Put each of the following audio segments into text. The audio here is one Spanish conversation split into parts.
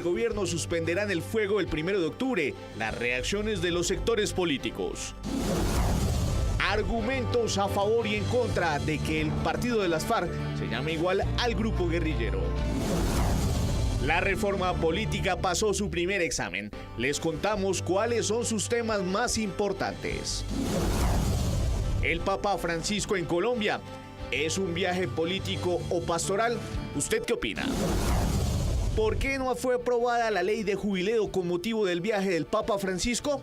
gobierno suspenderán el fuego el 1 de octubre. Las reacciones de los sectores políticos. Argumentos a favor y en contra de que el partido de las FARC se llame igual al grupo guerrillero. La reforma política pasó su primer examen. Les contamos cuáles son sus temas más importantes. El Papa Francisco en Colombia. ¿Es un viaje político o pastoral? ¿Usted qué opina? ¿Por qué no fue aprobada la ley de jubileo con motivo del viaje del Papa Francisco?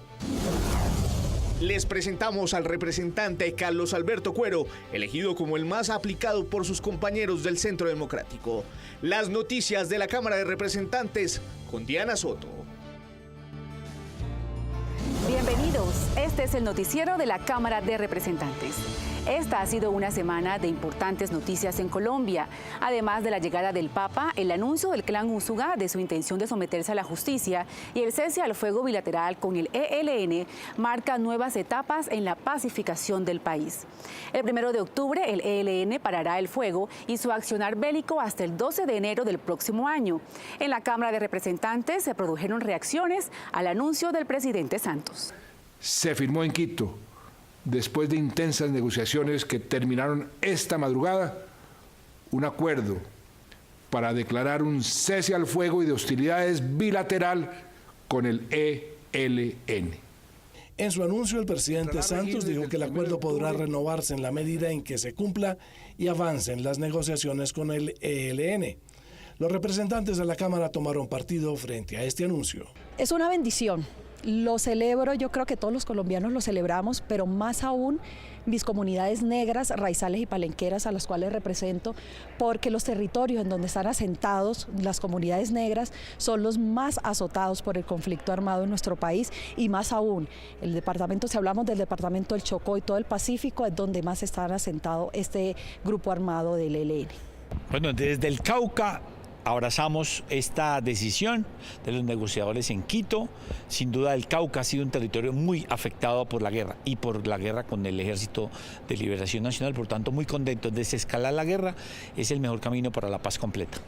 Les presentamos al representante Carlos Alberto Cuero, elegido como el más aplicado por sus compañeros del Centro Democrático. Las noticias de la Cámara de Representantes con Diana Soto. Bienvenidos, este es el noticiero de la Cámara de Representantes. Esta ha sido una semana de importantes noticias en Colombia. Además de la llegada del Papa, el anuncio del clan Usuga de su intención de someterse a la justicia y el cese al fuego bilateral con el ELN marca nuevas etapas en la pacificación del país. El 1 de octubre, el ELN parará el fuego y su accionar bélico hasta el 12 de enero del próximo año. En la Cámara de Representantes se produjeron reacciones al anuncio del presidente Santos. Se firmó en Quito, después de intensas negociaciones que terminaron esta madrugada, un acuerdo para declarar un cese al fuego y de hostilidades bilateral con el ELN. En su anuncio, el presidente Santos dijo que el acuerdo podrá renovarse en la medida en que se cumpla y avancen las negociaciones con el ELN. Los representantes de la Cámara tomaron partido frente a este anuncio. Es una bendición. Lo celebro, yo creo que todos los colombianos lo celebramos, pero más aún mis comunidades negras, raizales y palenqueras a las cuales represento, porque los territorios en donde están asentados las comunidades negras son los más azotados por el conflicto armado en nuestro país y más aún, el departamento, si hablamos del departamento del Chocó y todo el Pacífico, es donde más está asentado este grupo armado del ELN. Bueno, desde el Cauca abrazamos esta decisión de los negociadores en Quito. Sin duda el Cauca ha sido un territorio muy afectado por la guerra y por la guerra con el Ejército de Liberación Nacional, por tanto muy contentos. Desescalar la guerra es el mejor camino para la paz completa.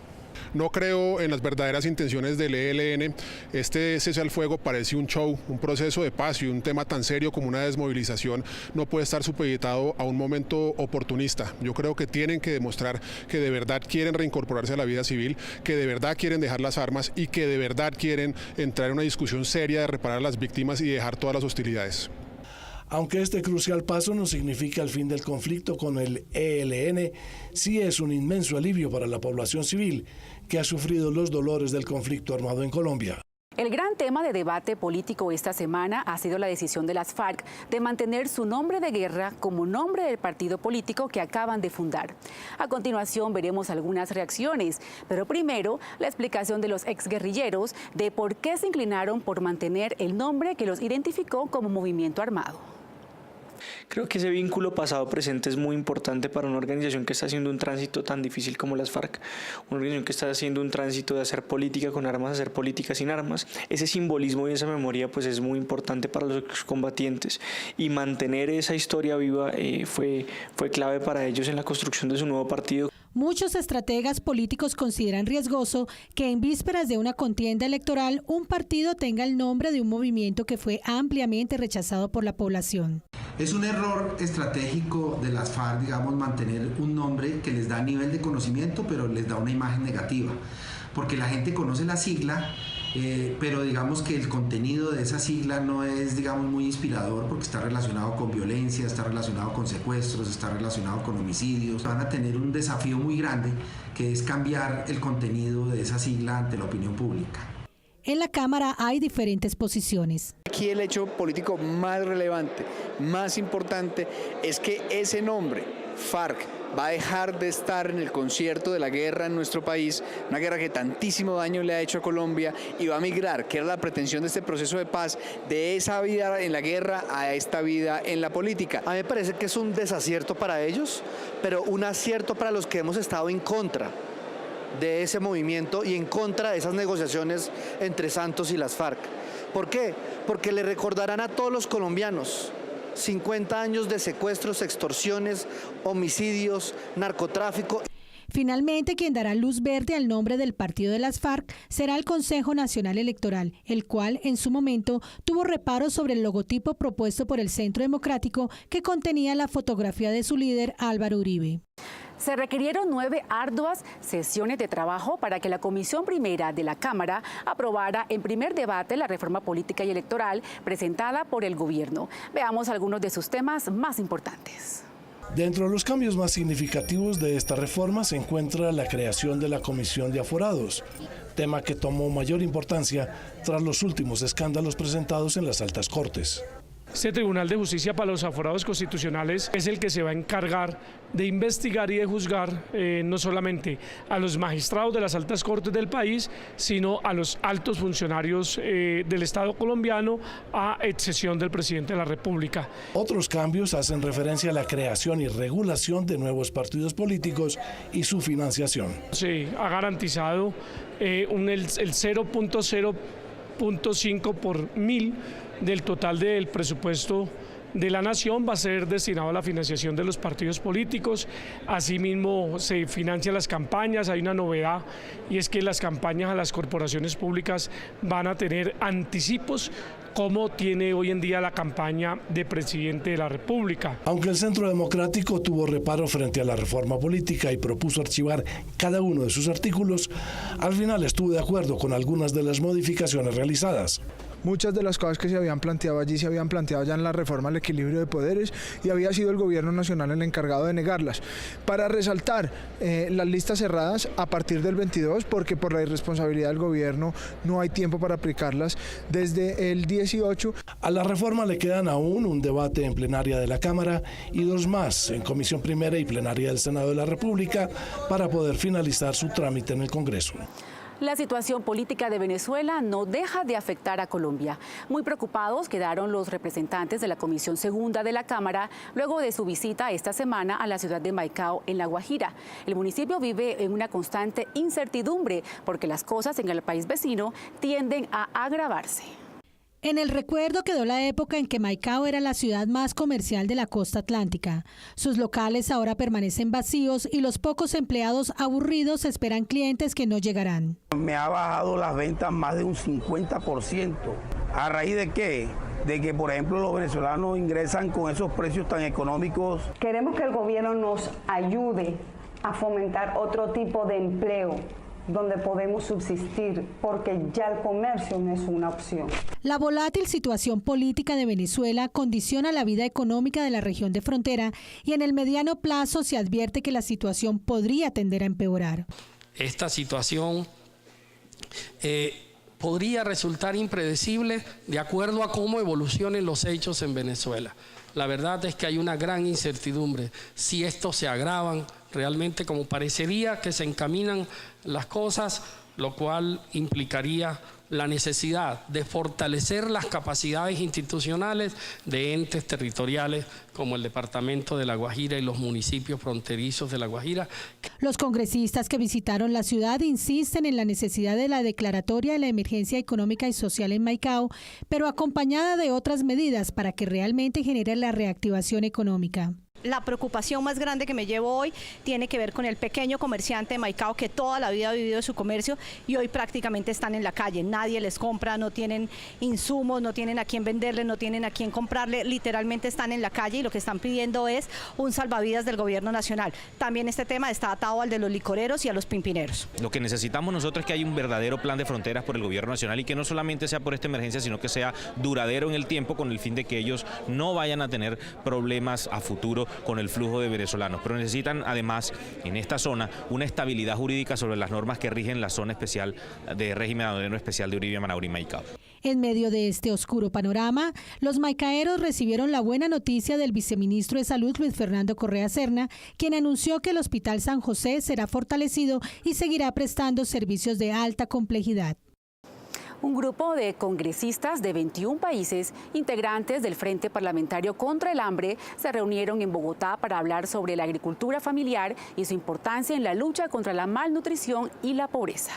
No creo en las verdaderas intenciones del ELN. Este cese al fuego parece un show, un proceso de paz, y un tema tan serio como una desmovilización no puede estar supeditado a un momento oportunista. Yo creo que tienen que demostrar que de verdad quieren reincorporarse a la vida civil, que de verdad quieren dejar las armas y que de verdad quieren entrar en una discusión seria de reparar a las víctimas y dejar todas las hostilidades. Aunque este crucial paso no significa el fin del conflicto con el ELN, sí es un inmenso alivio para la población civil que ha sufrido los dolores del conflicto armado en Colombia. El gran tema de debate político esta semana ha sido la decisión de las FARC de mantener su nombre de guerra como nombre del partido político que acaban de fundar. A continuación veremos algunas reacciones, pero primero la explicación de los exguerrilleros de por qué se inclinaron por mantener el nombre que los identificó como movimiento armado. Creo que ese vínculo pasado-presente es muy importante para una organización que está haciendo un tránsito tan difícil como las FARC, una organización que está haciendo un tránsito de hacer política con armas a hacer política sin armas. Ese simbolismo y esa memoria pues es muy importante para los excombatientes, y mantener esa historia viva fue clave para ellos en la construcción de su nuevo partido. Muchos estrategas políticos consideran riesgoso que en vísperas de una contienda electoral un partido tenga el nombre de un movimiento que fue ampliamente rechazado por la población. Es un error estratégico de las FARC, digamos, mantener un nombre que les da nivel de conocimiento, pero les da una imagen negativa, porque la gente conoce la sigla, pero digamos que el contenido de esa sigla no es, digamos, muy inspirador, porque está relacionado con violencia, está relacionado con secuestros, está relacionado con homicidios. Van a tener un desafío muy grande, que es cambiar el contenido de esa sigla ante la opinión pública. En la Cámara hay diferentes posiciones. Aquí el hecho político más relevante, más importante, es que ese nombre, FARC, va a dejar de estar en el concierto de la guerra en nuestro país, una guerra que tantísimo daño le ha hecho a Colombia, y va a migrar, que era la pretensión de este proceso de paz, de esa vida en la guerra a esta vida en la política. A mí me parece que es un desacierto para ellos, pero un acierto para los que hemos estado en contra de ese movimiento y en contra de esas negociaciones entre Santos y las FARC. ¿Por qué? Porque le recordarán a todos los colombianos 50 años de secuestros, extorsiones, homicidios, narcotráfico. Finalmente, quien dará luz verde al nombre del partido de las FARC será el Consejo Nacional Electoral, el cual en su momento tuvo reparos sobre el logotipo propuesto por el Centro Democrático que contenía la fotografía de su líder Álvaro Uribe. Se requirieron 9 arduas sesiones de trabajo para que la Comisión Primera de la Cámara aprobara en primer debate la reforma política y electoral presentada por el gobierno. Veamos algunos de sus temas más importantes. Dentro de los cambios más significativos de esta reforma se encuentra la creación de la Comisión de Aforados, tema que tomó mayor importancia tras los últimos escándalos presentados en las altas cortes. Este Tribunal de Justicia para los Aforados Constitucionales es el que se va a encargar de investigar y de juzgar no solamente a los magistrados de las altas cortes del país, sino a los altos funcionarios del Estado colombiano, a excepción del presidente de la República. Otros cambios hacen referencia a la creación y regulación de nuevos partidos políticos y su financiación. Se ha garantizado el 0.5 por mil del total del presupuesto de la nación va a ser destinado a la financiación de los partidos políticos. Asimismo se financian las campañas. Hay una novedad y es que las campañas a las corporaciones públicas van a tener anticipos como tiene hoy en día la campaña de presidente de la República. Aunque el Centro Democrático tuvo reparo frente a la reforma política y propuso archivar cada uno de sus artículos, al final estuvo de acuerdo con algunas de las modificaciones realizadas. Muchas de las cosas que se habían planteado allí se habían planteado ya en la reforma al equilibrio de poderes y había sido el gobierno nacional el encargado de negarlas. Para resaltar las listas cerradas a partir del 22, porque por la irresponsabilidad del gobierno no hay tiempo para aplicarlas desde el 18. A la reforma le quedan aún un debate en plenaria de la Cámara y 2 más en Comisión Primera y Plenaria del Senado de la República para poder finalizar su trámite en el Congreso. La situación política de Venezuela no deja de afectar a Colombia. Muy preocupados quedaron los representantes de la Comisión Segunda de la Cámara luego de su visita esta semana a la ciudad de Maicao, en La Guajira. El municipio vive en una constante incertidumbre porque las cosas en el país vecino tienden a agravarse. En el recuerdo quedó la época en que Maicao era la ciudad más comercial de la costa atlántica. Sus locales ahora permanecen vacíos y los pocos empleados aburridos esperan clientes que no llegarán. Me ha bajado las ventas más de un 50%. ¿A raíz de qué? De que, por ejemplo, los venezolanos ingresan con esos precios tan económicos. Queremos que el gobierno nos ayude a fomentar otro tipo de empleo donde podemos subsistir, porque ya el comercio no es una opción. La volátil situación política de Venezuela condiciona la vida económica de la región de frontera y en el mediano plazo se advierte que la situación podría tender a empeorar. Esta situación podría resultar impredecible de acuerdo a cómo evolucionen los hechos en Venezuela. La verdad es que hay una gran incertidumbre. Si estos se agravan, realmente como parecería que se encaminan las cosas, lo cual implicaría la necesidad de fortalecer las capacidades institucionales de entes territoriales como el departamento de La Guajira y los municipios fronterizos de La Guajira. Los congresistas que visitaron la ciudad insisten en la necesidad de la declaratoria de la emergencia económica y social en Maicao, pero acompañada de otras medidas para que realmente genere la reactivación económica. La preocupación más grande que me llevo hoy tiene que ver con el pequeño comerciante de Maicao que toda la vida ha vivido de su comercio y hoy prácticamente están en la calle. Nadie les compra, no tienen insumos, no tienen a quién venderle, no tienen a quién comprarle. Literalmente están en la calle y lo que están pidiendo es un salvavidas del gobierno nacional. También este tema está atado al de los licoreros y a los pimpineros. Lo que necesitamos nosotros es que haya un verdadero plan de fronteras por el gobierno nacional y que no solamente sea por esta emergencia, sino que sea duradero en el tiempo con el fin de que ellos no vayan a tener problemas a futuro con el flujo de venezolanos, pero necesitan además en esta zona una estabilidad jurídica sobre las normas que rigen la zona especial de régimen aduanero especial de Uribe, Manaure y Maicao. En medio de este oscuro panorama, los maicaeros recibieron la buena noticia del viceministro de Salud, Luis Fernando Correa Serna, quien anunció que el Hospital San José será fortalecido y seguirá prestando servicios de alta complejidad. Un grupo de congresistas de 21 países, integrantes del Frente Parlamentario contra el Hambre, se reunieron en Bogotá para hablar sobre la agricultura familiar y su importancia en la lucha contra la malnutrición y la pobreza.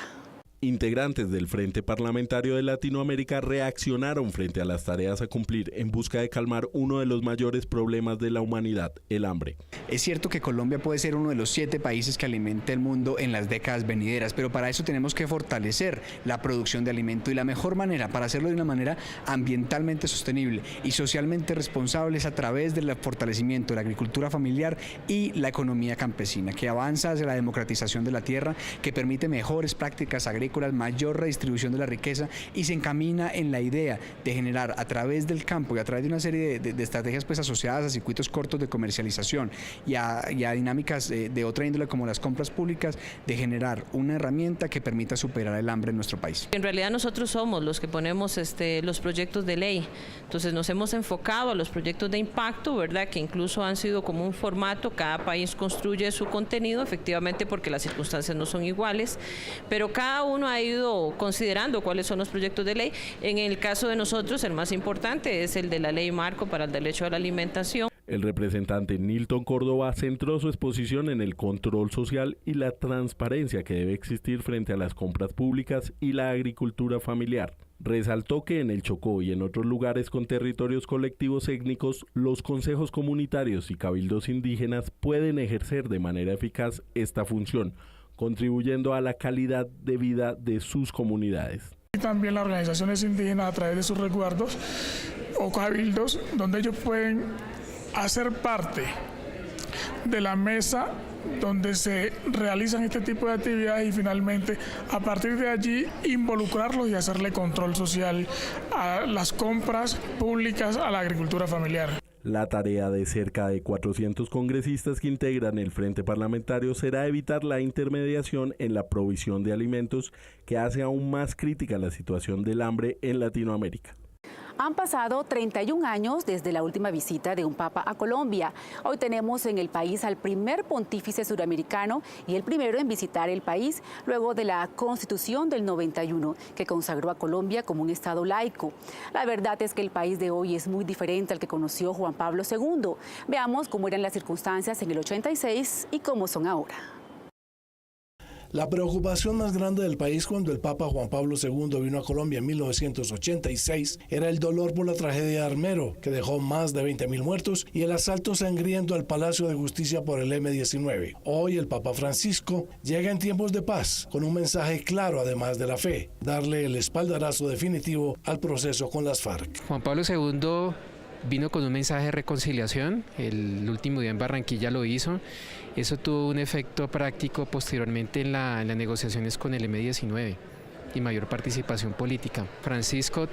Integrantes del Frente Parlamentario de Latinoamérica reaccionaron frente a las tareas a cumplir en busca de calmar uno de los mayores problemas de la humanidad, el hambre. Es cierto que Colombia puede ser uno de los 7 países que alimenta el mundo en las décadas venideras, pero para eso tenemos que fortalecer la producción de alimento, y la mejor manera para hacerlo de una manera ambientalmente sostenible y socialmente responsable es a través del fortalecimiento de la agricultura familiar y la economía campesina, que avanza hacia la democratización de la tierra, que permite mejores prácticas agrícolas, mayor redistribución de la riqueza y se encamina en la idea de generar a través del campo y a través de una serie de estrategias pues asociadas a circuitos cortos de comercialización y a dinámicas de otra índole como las compras públicas, de generar una herramienta que permita superar el hambre en nuestro país. En realidad nosotros somos los que ponemos los proyectos de ley, entonces nos hemos enfocado a los proyectos de impacto, ¿verdad? Que incluso han sido como un formato, cada país construye su contenido, efectivamente porque las circunstancias no son iguales, pero cada uno ha ido considerando cuáles son los proyectos de ley. En el caso de nosotros, el más importante es el de la Ley Marco para el Derecho a la Alimentación. El representante Nilton Córdoba centró su exposición en el control social y la transparencia que debe existir frente a las compras públicas y la agricultura familiar. Resaltó que en el Chocó y en otros lugares con territorios colectivos étnicos, los consejos comunitarios y cabildos indígenas pueden ejercer de manera eficaz esta función, contribuyendo a la calidad de vida de sus comunidades. Y también las organizaciones indígenas a través de sus resguardos o cabildos, donde ellos pueden hacer parte de la mesa donde se realizan este tipo de actividades y finalmente a partir de allí involucrarlos y hacerle control social a las compras públicas, a la agricultura familiar. La tarea de cerca de 400 congresistas que integran el Frente Parlamentario será evitar la intermediación en la provisión de alimentos que hace aún más crítica la situación del hambre en Latinoamérica. Han pasado 31 años desde la última visita de un papa a Colombia. Hoy tenemos en el país al primer pontífice suramericano y el primero en visitar el país luego de la Constitución del 91, que consagró a Colombia como un estado laico. La verdad es que el país de hoy es muy diferente al que conoció Juan Pablo II. Veamos cómo eran las circunstancias en el 86 y cómo son ahora. La preocupación más grande del país cuando el Papa Juan Pablo II vino a Colombia en 1986 era el dolor por la tragedia de Armero, que dejó más de 20.000 muertos, y el asalto sangriento al Palacio de Justicia por el M-19. Hoy el Papa Francisco llega en tiempos de paz, con un mensaje claro además de la fe, darle el espaldarazo definitivo al proceso con las FARC. Juan Pablo II vino con un mensaje de reconciliación, el último día en Barranquilla lo hizo. Eso tuvo un efecto práctico posteriormente en las negociaciones con el M-19 y mayor participación política. Francisco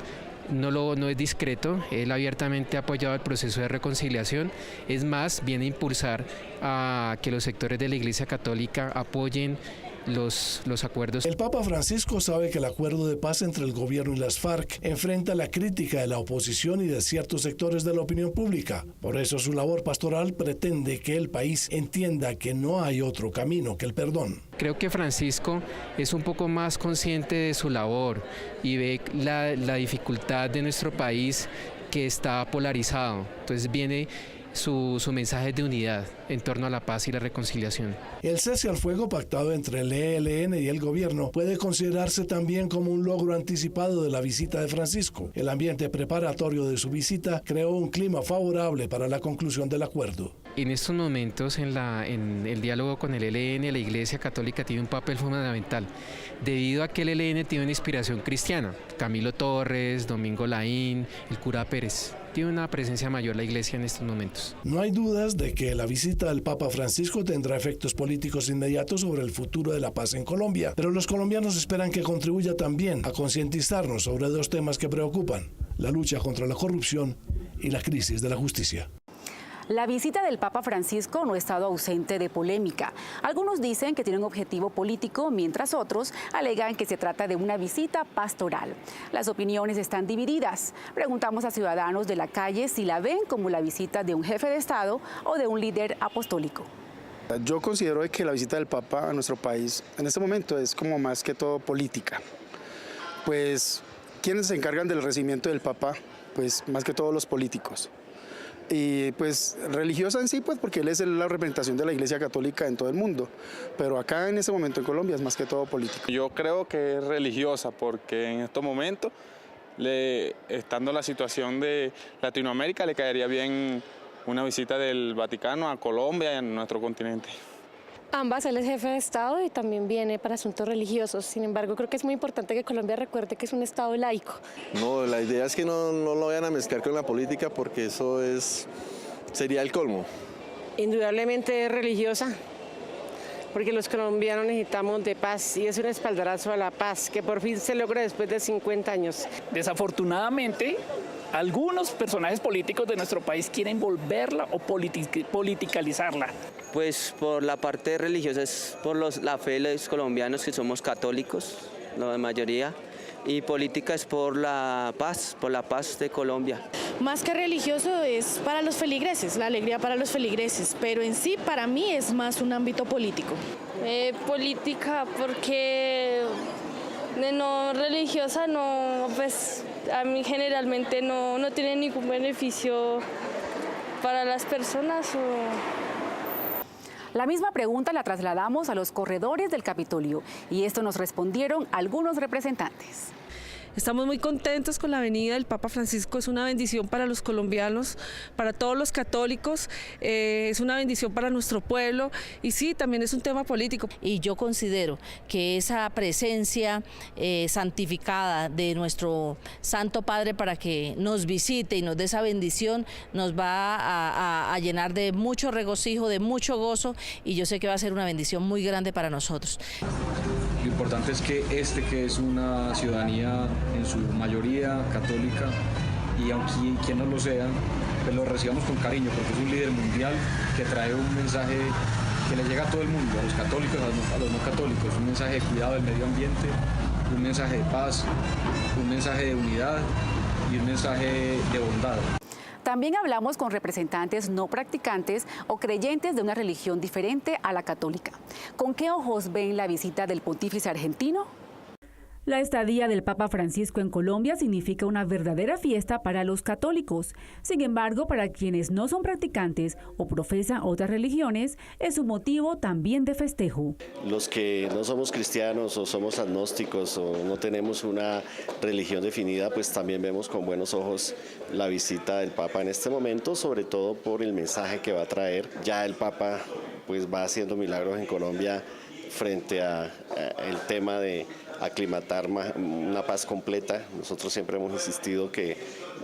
no es discreto, él abiertamente ha apoyado el proceso de reconciliación, es más, viene a impulsar a que los sectores de la Iglesia Católica apoyen los acuerdos. El Papa Francisco sabe que el acuerdo de paz entre el gobierno y las FARC enfrenta la crítica de la oposición y de ciertos sectores de la opinión pública. Por eso su labor pastoral pretende que el país entienda que no hay otro camino que el perdón. Creo que Francisco es un poco más consciente de su labor y ve la dificultad de nuestro país que está polarizado. Entonces viene su mensaje de unidad en torno a la paz y la reconciliación. El cese al fuego pactado entre el ELN y el gobierno puede considerarse también como un logro anticipado de la visita de Francisco. El ambiente preparatorio de su visita creó un clima favorable para la conclusión del acuerdo. En estos momentos, en el diálogo con el ELN, la Iglesia Católica tiene un papel fundamental, debido a que el ELN tiene una inspiración cristiana. Camilo Torres, Domingo Laín, el cura Pérez. Tiene una presencia mayor la Iglesia en estos momentos. No hay dudas de que la visita del Papa Francisco tendrá efectos políticos inmediatos sobre el futuro de la paz en Colombia, pero los colombianos esperan que contribuya también a concientizarnos sobre dos temas que preocupan: la lucha contra la corrupción y la crisis de la justicia. La visita del Papa Francisco no ha estado ausente de polémica. Algunos dicen que tiene un objetivo político, mientras otros alegan que se trata de una visita pastoral. Las opiniones están divididas. Preguntamos a ciudadanos de la calle si la ven como la visita de un jefe de Estado o de un líder apostólico. Yo considero que la visita del Papa a nuestro país en este momento es como más que todo política. Pues, ¿quiénes se encargan del recibimiento del Papa? Pues más que todos los políticos. Y pues religiosa en sí, pues porque él es la representación de la Iglesia Católica en todo el mundo, pero acá en ese momento en Colombia es más que todo político. Yo creo que es religiosa porque en estos momentos, estando la situación de Latinoamérica, le caería bien una visita del Vaticano a Colombia y a nuestro continente. Ambas, él es jefe de Estado y también viene para asuntos religiosos. Sin embargo, creo que es muy importante que Colombia recuerde que es un Estado laico. No, la idea es que no lo vayan a mezclar con la política porque eso sería el colmo. Indudablemente es religiosa, porque los colombianos necesitamos de paz y es un espaldarazo a la paz que por fin se logra después de 50 años. Desafortunadamente, algunos personajes políticos de nuestro país quieren volverla o politicalizarla. Pues por la parte religiosa es por la fe de los colombianos que somos católicos, la mayoría, y política es por la paz de Colombia. Más que religioso es para los feligreses, la alegría para los feligreses, pero en sí para mí es más un ámbito político. Política porque de no religiosa no, pues a mí generalmente no tiene ningún beneficio para las personas. La misma pregunta la trasladamos a los corredores del Capitolio y esto nos respondieron algunos representantes. Estamos muy contentos con la venida del Papa Francisco, es una bendición para los colombianos, para todos los católicos, es una bendición para nuestro pueblo y sí, también es un tema político. Y yo considero que esa presencia santificada de nuestro Santo Padre para que nos visite y nos dé esa bendición, nos va a llenar de mucho regocijo, de mucho gozo y yo sé que va a ser una bendición muy grande para nosotros. Lo importante es que que es una ciudadanía en su mayoría católica y aunque quien no lo sea, pues lo recibamos con cariño porque es un líder mundial que trae un mensaje que le llega a todo el mundo, a los católicos, a los no católicos, un mensaje de cuidado del medio ambiente, un mensaje de paz, un mensaje de unidad y un mensaje de bondad. También hablamos con representantes no practicantes o creyentes de una religión diferente a la católica. ¿Con qué ojos ven la visita del pontífice argentino? La estadía del Papa Francisco en Colombia significa una verdadera fiesta para los católicos. Sin embargo, para quienes no son practicantes o profesan otras religiones, es un motivo también de festejo. Los que no somos cristianos o somos agnósticos o no tenemos una religión definida, pues también vemos con buenos ojos la visita del Papa en este momento, sobre todo por el mensaje que va a traer. Ya el Papa pues va haciendo milagros en Colombia frente a el tema de aclimatar una paz completa. Nosotros siempre hemos insistido que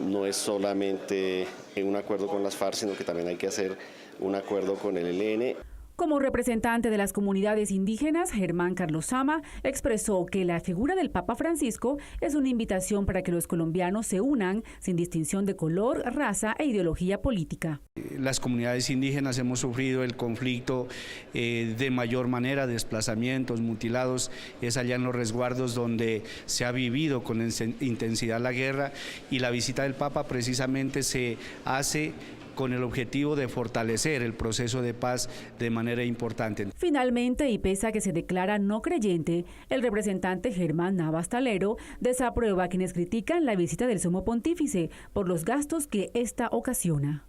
no es solamente un acuerdo con las FARC, sino que también hay que hacer un acuerdo con el ELN. Como representante de las comunidades indígenas, Germán Carlos Sama expresó que la figura del Papa Francisco es una invitación para que los colombianos se unan sin distinción de color, raza e ideología política. Las comunidades indígenas hemos sufrido el conflicto de mayor manera, desplazamientos, mutilados, es allá en los resguardos donde se ha vivido con intensidad la guerra y la visita del Papa precisamente se hace con el objetivo de fortalecer el proceso de paz de manera importante. Finalmente, y pese a que se declara no creyente, el representante Germán Navas Talero desaprueba a quienes critican la visita del Sumo Pontífice por los gastos que esta ocasiona.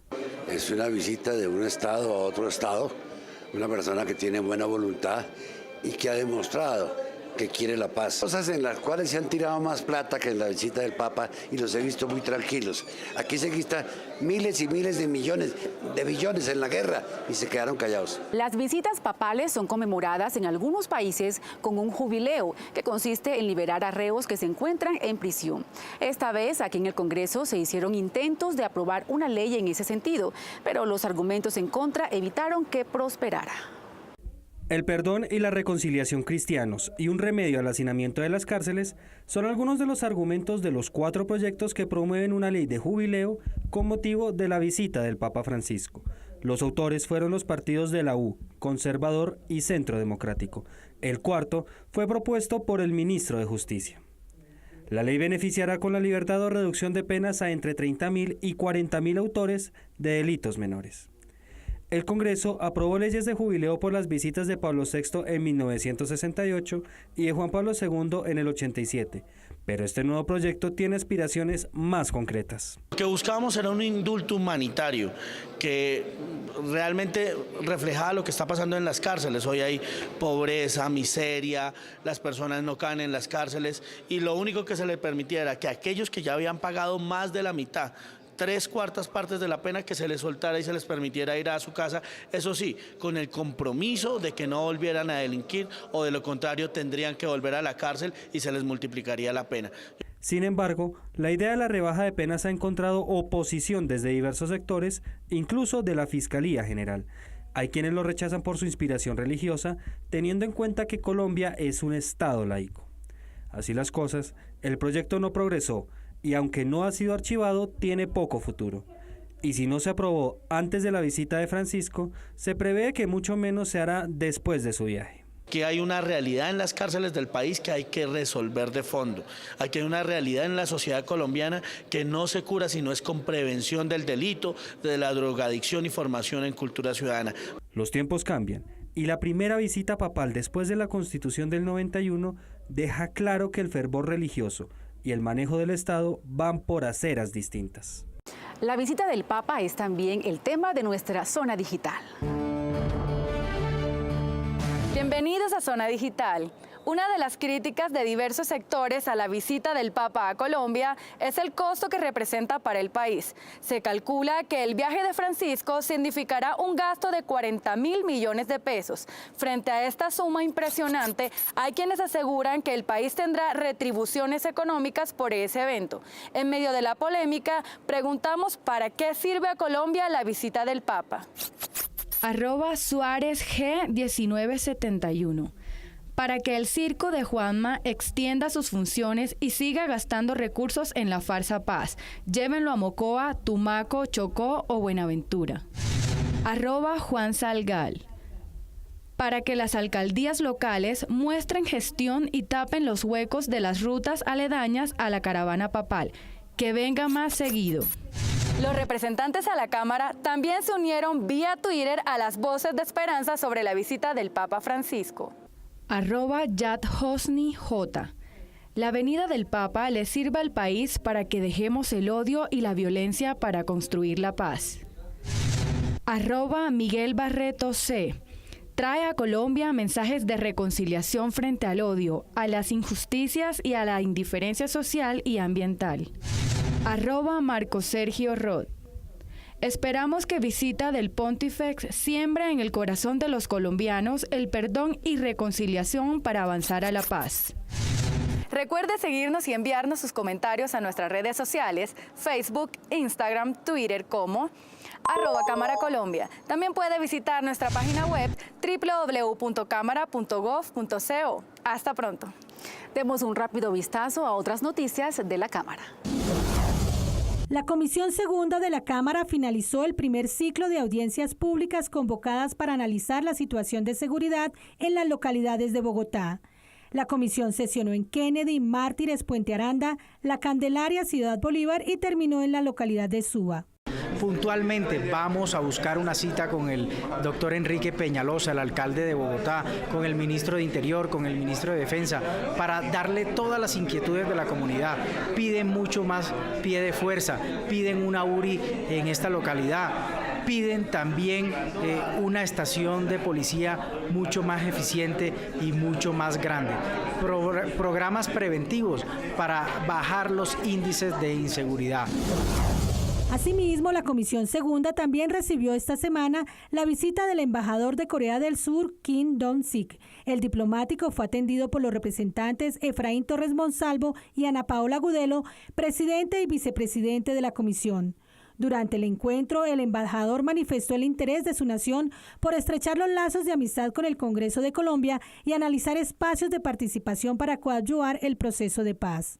Es una visita de un estado a otro estado, una persona que tiene buena voluntad y que ha demostrado que quiere la paz. Cosas en las cuales se han tirado más plata que en la visita del Papa y los he visto muy tranquilos. Aquí se gastan miles y miles de millones, de billones en la guerra y se quedaron callados. Las visitas papales son conmemoradas en algunos países con un jubileo que consiste en liberar a reos que se encuentran en prisión. Esta vez aquí en el Congreso se hicieron intentos de aprobar una ley en ese sentido, pero los argumentos en contra evitaron que prosperara. El perdón y la reconciliación cristianos y un remedio al hacinamiento de las cárceles son algunos de los argumentos de los 4 proyectos que promueven una ley de jubileo con motivo de la visita del Papa Francisco. Los autores fueron los partidos de la U, Conservador y Centro Democrático. El cuarto fue propuesto por el ministro de Justicia. La ley beneficiará con la libertad o reducción de penas a entre 30.000 y 40.000 autores de delitos menores. El Congreso aprobó leyes de jubileo por las visitas de Pablo VI en 1968 y de Juan Pablo II en el 87, Pero este nuevo proyecto tiene aspiraciones más concretas. Lo que buscábamos era un indulto humanitario que realmente reflejaba lo que está pasando en las cárceles. Hoy hay pobreza, miseria, las personas no caen en las cárceles y lo único que se les permitía era que aquellos que ya habían pagado más de la mitad, 3/4 partes de la pena, que se les soltara y se les permitiera ir a su casa, eso sí, con el compromiso de que no volvieran a delinquir o de lo contrario tendrían que volver a la cárcel y se les multiplicaría la pena. Sin embargo, la idea de la rebaja de penas ha encontrado oposición desde diversos sectores, incluso de la Fiscalía General. Hay quienes lo rechazan por su inspiración religiosa, teniendo en cuenta que Colombia es un estado laico. Así las cosas, el proyecto no progresó, y aunque no ha sido archivado, tiene poco futuro. Y si no se aprobó antes de la visita de Francisco, se prevé que mucho menos se hará después de su viaje. Que hay una realidad en las cárceles del país que hay que resolver de fondo. Aquí hay una realidad en la sociedad colombiana que no se cura si no es con prevención del delito, de la drogadicción y formación en cultura ciudadana. Los tiempos cambian y la primera visita papal después de la Constitución del 91 deja claro que el fervor religioso y el manejo del Estado van por aceras distintas. La visita del Papa es también el tema de nuestra Zona Digital. Bienvenidos a Zona Digital. Una de las críticas de diversos sectores a la visita del Papa a Colombia es el costo que representa para el país. Se calcula que el viaje de Francisco significará un gasto de 40.000 millones de pesos. Frente a esta suma impresionante, hay quienes aseguran que el país tendrá retribuciones económicas por ese evento. En medio de la polémica, preguntamos para qué sirve a Colombia la visita del Papa. @SuárezG1971. Para que el circo de Juanma extienda sus funciones y siga gastando recursos en la farsa paz. Llévenlo a Mocoa, Tumaco, Chocó o Buenaventura. @JuanSalgal. Para que las alcaldías locales muestren gestión y tapen los huecos de las rutas aledañas a la caravana papal. Que venga más seguido. Los representantes a la Cámara también se unieron vía Twitter a las voces de esperanza sobre la visita del Papa Francisco. @YadHosniJ. La venida del Papa le sirva al país para que dejemos el odio y la violencia para construir la paz. @MiguelBarretoC. Trae a Colombia mensajes de reconciliación frente al odio, a las injusticias y a la indiferencia social y ambiental. @MarcoSergioRod. Esperamos que visita del Pontifex siembre en el corazón de los colombianos el perdón y reconciliación para avanzar a la paz. Recuerde seguirnos y enviarnos sus comentarios a nuestras redes sociales, Facebook, Instagram, Twitter como @Cámara Colombia. También puede visitar nuestra página web www.cámara.gov.co. Hasta pronto. Demos un rápido vistazo a otras noticias de la Cámara. La Comisión Segunda de la Cámara finalizó el primer ciclo de audiencias públicas convocadas para analizar la situación de seguridad en las localidades de Bogotá. La comisión sesionó en Kennedy, Mártires, Puente Aranda, La Candelaria, Ciudad Bolívar y terminó en la localidad de Suba. Puntualmente vamos a buscar una cita con el doctor Enrique Peñalosa, el alcalde de Bogotá, con el ministro de Interior, con el ministro de Defensa, para darle todas las inquietudes de la comunidad. Piden mucho más pie de fuerza, piden una URI en esta localidad, piden también una estación de policía mucho más eficiente y mucho más grande. Programas preventivos para bajar los índices de inseguridad. Asimismo, la Comisión Segunda también recibió esta semana la visita del embajador de Corea del Sur, Kim Dong-sik. El diplomático fue atendido por los representantes Efraín Torres Monsalvo y Ana Paola Gudelo, presidente y vicepresidente de la Comisión. Durante el encuentro, el embajador manifestó el interés de su nación por estrechar los lazos de amistad con el Congreso de Colombia y analizar espacios de participación para coadyuvar el proceso de paz.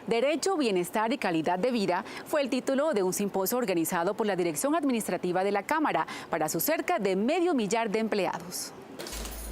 Derecho, Bienestar y Calidad de Vida fue el título de un simposio organizado por la Dirección Administrativa de la Cámara para sus cerca de 500,000 de empleados.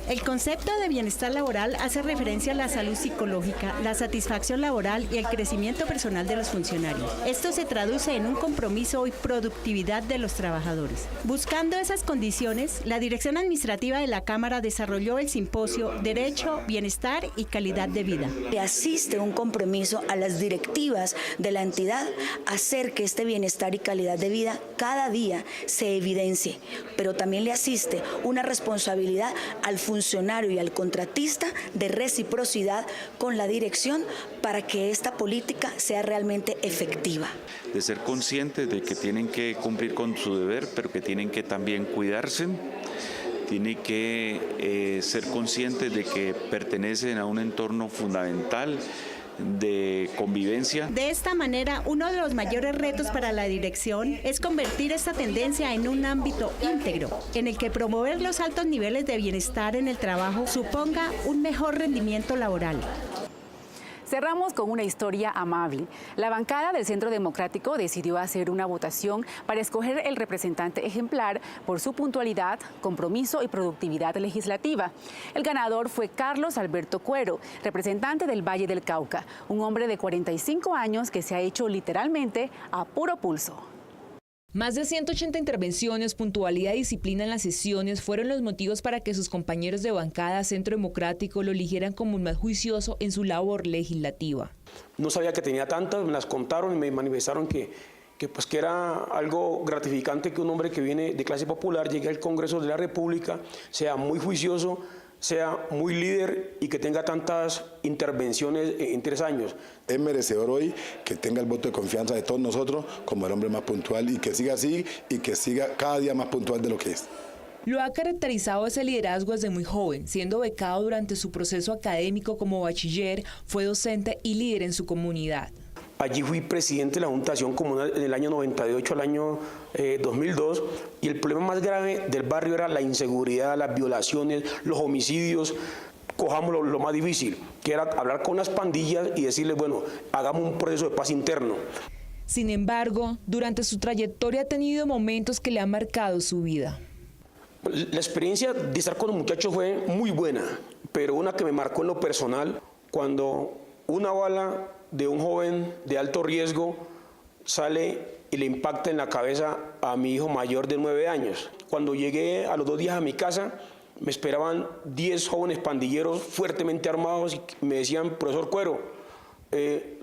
El concepto de bienestar laboral hace referencia a la salud psicológica, la satisfacción laboral y el crecimiento personal de los funcionarios. Esto se traduce en un compromiso y productividad de los trabajadores. Buscando esas condiciones, la Dirección Administrativa de la Cámara desarrolló el simposio Derecho, Bienestar y Calidad de Vida. Le asiste un compromiso a las directivas de la entidad a hacer que este bienestar y calidad de vida cada día se evidencie, pero también le asiste una responsabilidad al funcionario y al contratista de reciprocidad con la dirección para que esta política sea realmente efectiva. De ser conscientes de que tienen que cumplir con su deber, pero que tienen que también cuidarse, tienen que ser conscientes de que pertenecen a un entorno fundamental de convivencia. De esta manera, uno de los mayores retos para la dirección es convertir esta tendencia en un ámbito íntegro, en el que promover los altos niveles de bienestar en el trabajo suponga un mejor rendimiento laboral. Cerramos con una historia amable. La bancada del Centro Democrático decidió hacer una votación para escoger el representante ejemplar por su puntualidad, compromiso y productividad legislativa. El ganador fue Carlos Alberto Cuero, representante del Valle del Cauca, un hombre de 45 años que se ha hecho literalmente a puro pulso. Más de 180 intervenciones, puntualidad y disciplina en las sesiones fueron los motivos para que sus compañeros de bancada Centro Democrático lo eligieran como el más juicioso en su labor legislativa. No sabía que tenía tantas, me las contaron y me manifestaron que era algo gratificante que un hombre que viene de clase popular llegue al Congreso de la República, sea muy juicioso, sea muy líder y que tenga tantas intervenciones en 3 años. Es merecedor hoy que tenga el voto de confianza de todos nosotros como el hombre más puntual y que siga así y que siga cada día más puntual de lo que es. Lo ha caracterizado ese liderazgo desde muy joven, siendo becado durante su proceso académico como bachiller, fue docente y líder en su comunidad. Allí fui presidente de la Junta de Acción Comunal en el año 98 al año 2002 y el problema más grave del barrio era la inseguridad, las violaciones, los homicidios. Cojamos lo más difícil, que era hablar con las pandillas y decirles, bueno, hagamos un proceso de paz interno. Sin embargo, durante su trayectoria ha tenido momentos que le han marcado su vida. La experiencia de estar con los muchachos fue muy buena, pero una que me marcó en lo personal, cuando una bala de un joven de alto riesgo sale y le impacta en la cabeza a mi hijo mayor de 9 años. Cuando llegué a los 2 días a mi casa, me esperaban 10 jóvenes pandilleros fuertemente armados y me decían, profesor Cuero,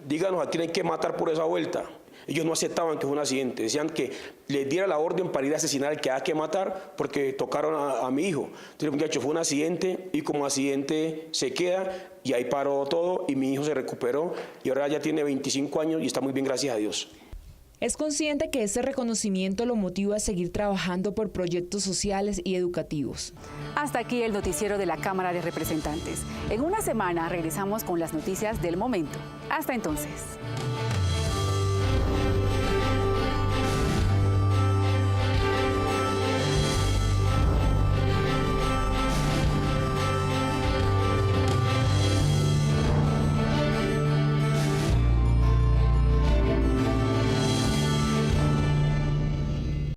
díganos a quién hay que matar por esa vuelta. Ellos no aceptaban que fue un accidente, decían que les diera la orden para ir a asesinar al que hay que matar porque tocaron a mi hijo. Entonces, muchachos, fue un accidente y como accidente se queda y ahí paró todo y mi hijo se recuperó y ahora ya tiene 25 años y está muy bien, gracias a Dios. Es consciente que este reconocimiento lo motiva a seguir trabajando por proyectos sociales y educativos. Hasta aquí el noticiero de la Cámara de Representantes. En una semana regresamos con las noticias del momento. Hasta entonces.